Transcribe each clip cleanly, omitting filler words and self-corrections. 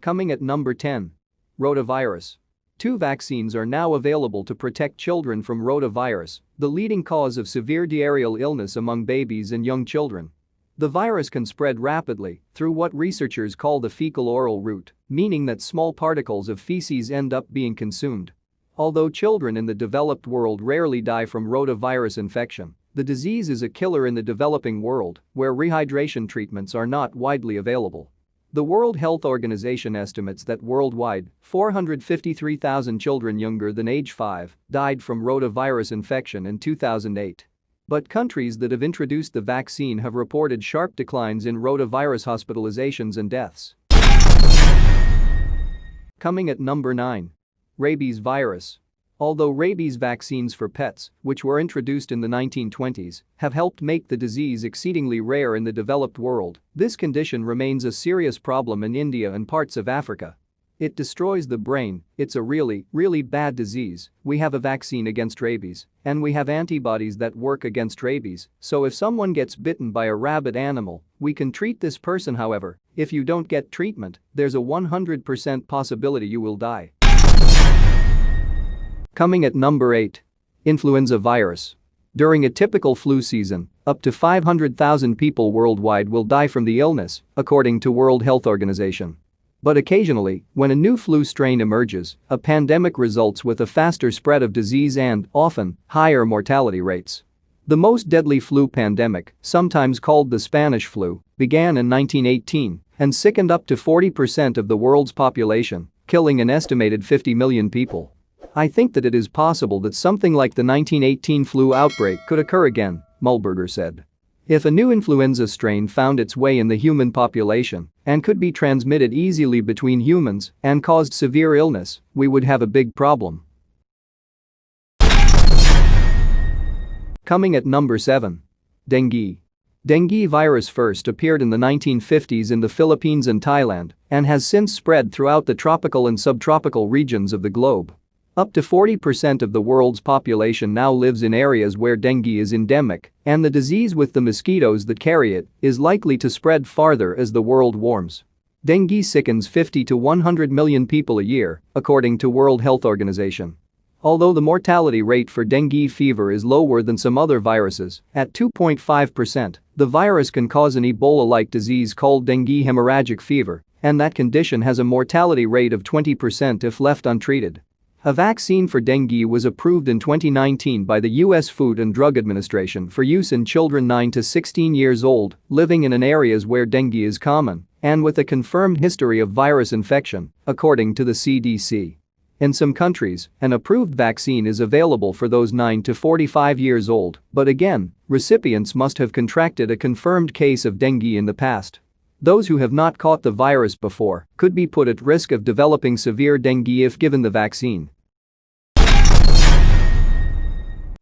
Coming at number 10. Rotavirus. Two vaccines are now available to protect children from rotavirus, the leading cause of severe diarrheal illness among babies and young children. The virus can spread rapidly through what researchers call the fecal-oral route, meaning that small particles of feces end up being consumed. Although children in the developed world rarely die from rotavirus infection, the disease is a killer in the developing world, where rehydration treatments are not widely available. The World Health Organization estimates that worldwide, 453,000 children younger than age 5 died from rotavirus infection in 2008. But countries that have introduced the vaccine have reported sharp declines in rotavirus hospitalizations and deaths. Coming at number 9. Rabies virus. Although rabies vaccines for pets, which were introduced in the 1920s, have helped make the disease exceedingly rare in the developed world, this condition remains a serious problem in India and parts of Africa. It destroys the brain, it's a really bad disease. We have a vaccine against rabies, and we have antibodies that work against rabies, so if someone gets bitten by a rabid animal, we can treat this person. However, if you don't get treatment, there's a 100% possibility you will die. Coming at number 8. Influenza virus. During a typical flu season, up to 500,000 people worldwide will die from the illness, according to World Health Organization. But occasionally, when a new flu strain emerges, a pandemic results with a faster spread of disease and, often, higher mortality rates. The most deadly flu pandemic, sometimes called the Spanish flu, began in 1918 and sickened up to 40% of the world's population, killing an estimated 50 million people. I think that it is possible that something like the 1918 flu outbreak could occur again, Mullberger said. If a new influenza strain found its way in the human population and could be transmitted easily between humans and caused severe illness, we would have a big problem. Coming at number 7. Dengue. Dengue virus first appeared in the 1950s in the Philippines and Thailand and has since spread throughout the tropical and subtropical regions of the globe. Up to 40% of the world's population now lives in areas where dengue is endemic, and the disease with the mosquitoes that carry it is likely to spread farther as the world warms. Dengue sickens 50 to 100 million people a year, according to World Health Organization. Although the mortality rate for dengue fever is lower than some other viruses, at 2.5%, the virus can cause an Ebola-like disease called dengue hemorrhagic fever, and that condition has a mortality rate of 20% if left untreated. A vaccine for dengue was approved in 2019 by the U.S. Food and Drug Administration for use in children 9 to 16 years old living in areas where dengue is common and with a confirmed history of virus infection, according to the CDC. In some countries, an approved vaccine is available for those 9 to 45 years old, but again, recipients must have contracted a confirmed case of dengue in the past. Those who have not caught the virus before could be put at risk of developing severe dengue if given the vaccine.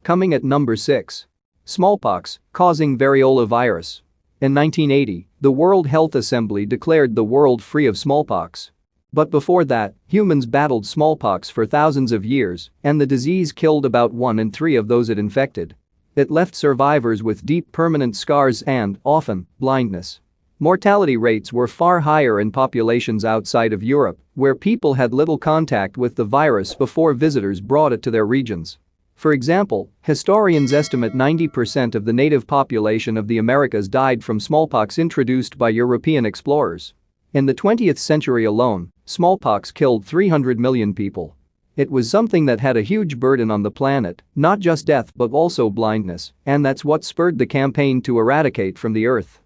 Coming at number 6. Smallpox, causing variola virus. In 1980, the World Health Assembly declared the world free of smallpox. But before that, humans battled smallpox for thousands of years, and the disease killed about 1 in 3 of those it infected. It left survivors with deep permanent scars and, often, blindness. Mortality rates were far higher in populations outside of Europe, where people had little contact with the virus before visitors brought it to their regions. For example, historians estimate 90% of the native population of the Americas died from smallpox introduced by European explorers. In the 20th century alone, smallpox killed 300 million people. It was something that had a huge burden on the planet, not just death but also blindness, and that's what spurred the campaign to eradicate from the earth.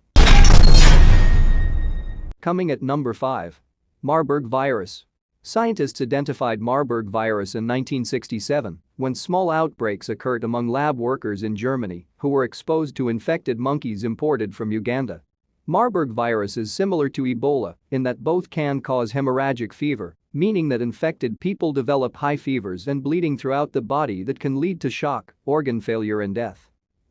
Coming at number 5. Marburg virus. Scientists identified Marburg virus in 1967 when small outbreaks occurred among lab workers in Germany who were exposed to infected monkeys imported from Uganda. Marburg virus is similar to Ebola in that both can cause hemorrhagic fever, meaning that infected people develop high fevers and bleeding throughout the body that can lead to shock, organ failure and death.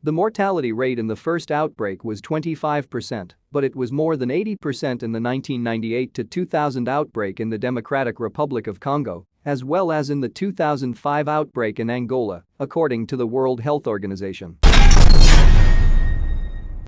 The mortality rate in the first outbreak was 25%, but it was more than 80% in the 1998 to 2000 outbreak in the Democratic Republic of Congo, as well as in the 2005 outbreak in Angola, according to the World Health Organization.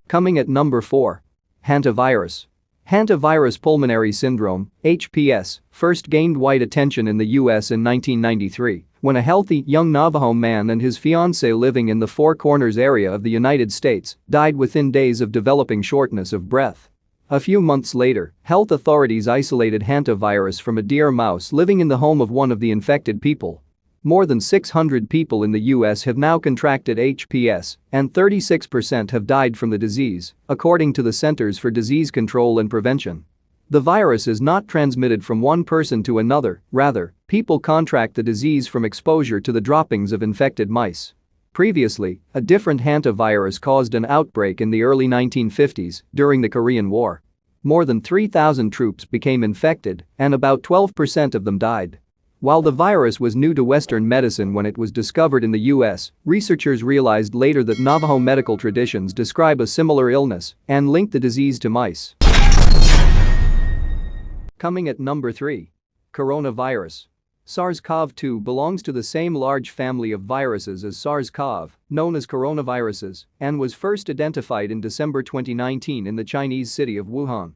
Coming at number 4. Hantavirus. Hantavirus pulmonary syndrome, HPS, first gained wide attention in the US in 1993 when a healthy, young Navajo man and his fiancée living in the Four Corners area of the United States died within days of developing shortness of breath. A few months later, health authorities isolated hantavirus from a deer mouse living in the home of one of the infected people. More than 600 people in the US have now contracted HPS, and 36% have died from the disease, according to the Centers for Disease Control and Prevention. The virus is not transmitted from one person to another, rather, people contract the disease from exposure to the droppings of infected mice. Previously, a different hantavirus caused an outbreak in the early 1950s during the Korean War. More than 3,000 troops became infected, and about 12% of them died. While the virus was new to Western medicine when it was discovered in the US, researchers realized later that Navajo medical traditions describe a similar illness and link the disease to mice. Coming at number 3. Coronavirus. SARS-CoV-2 belongs to the same large family of viruses as SARS-CoV, known as coronaviruses, and was first identified in December 2019 in the Chinese city of Wuhan.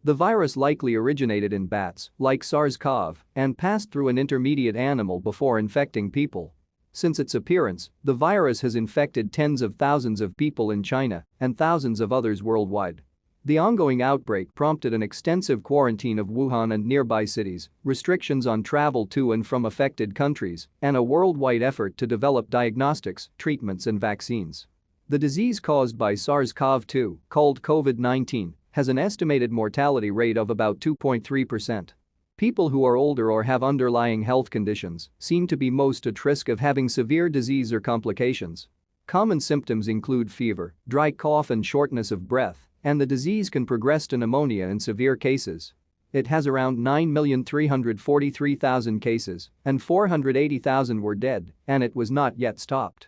The virus likely originated in bats, like SARS-CoV, and passed through an intermediate animal before infecting people. Since its appearance, the virus has infected tens of thousands of people in China and thousands of others worldwide. The ongoing outbreak prompted an extensive quarantine of Wuhan and nearby cities, restrictions on travel to and from affected countries, and a worldwide effort to develop diagnostics, treatments and vaccines. The disease caused by SARS-CoV-2, called COVID-19, has an estimated mortality rate of about 2.3%. People who are older or have underlying health conditions seem to be most at risk of having severe disease or complications. Common symptoms include fever, dry cough and shortness of breath, and the disease can progress to pneumonia in severe cases. It has around 9,343,000 cases, and 480,000 were dead, and it was not yet stopped.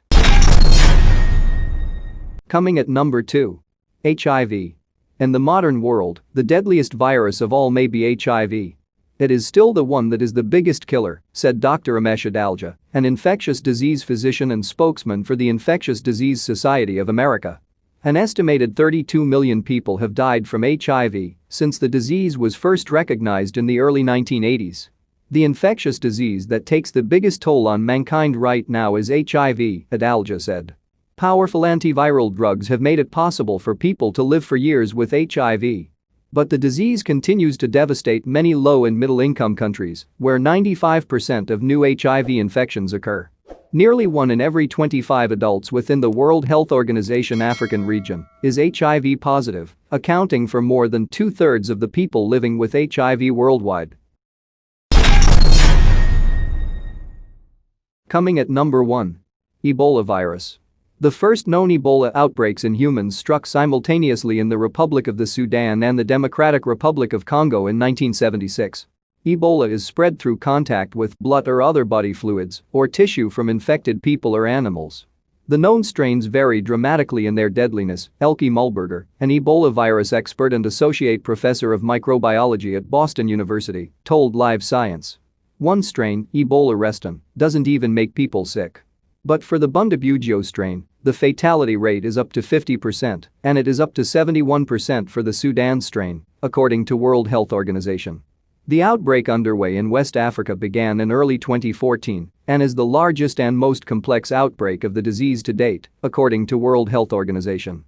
Coming at number 2. HIV. In the modern world, the deadliest virus of all may be HIV. It is still the one that is the biggest killer, said Dr. Amesh Adalja, an infectious disease physician and spokesman for the Infectious Disease Society of America. An estimated 32 million people have died from HIV since the disease was first recognized in the early 1980s. The infectious disease that takes the biggest toll on mankind right now is HIV, Adalja said. Powerful antiviral drugs have made it possible for people to live for years with HIV. But the disease continues to devastate many low- and middle-income countries, where 95% of new HIV infections occur. Nearly 1 in every 25 adults within the World Health Organization African region is HIV positive, accounting for more than 2/3 of the people living with HIV worldwide. Coming at number 1. Ebola virus. The first known Ebola outbreaks in humans struck simultaneously in the Republic of the Sudan and the Democratic Republic of Congo in 1976. Ebola is spread through contact with blood or other body fluids or tissue from infected people or animals. The known strains vary dramatically in their deadliness, Elke Mulberger, an Ebola virus expert and associate professor of microbiology at Boston University, told Live Science. One strain, Ebola reston, doesn't even make people sick. But for the Bundibugyo strain, the fatality rate is up to 50%, and it is up to 71% for the Sudan strain, according to World Health Organization. The outbreak underway in West Africa began in early 2014 and is the largest and most complex outbreak of the disease to date, according to World Health Organization.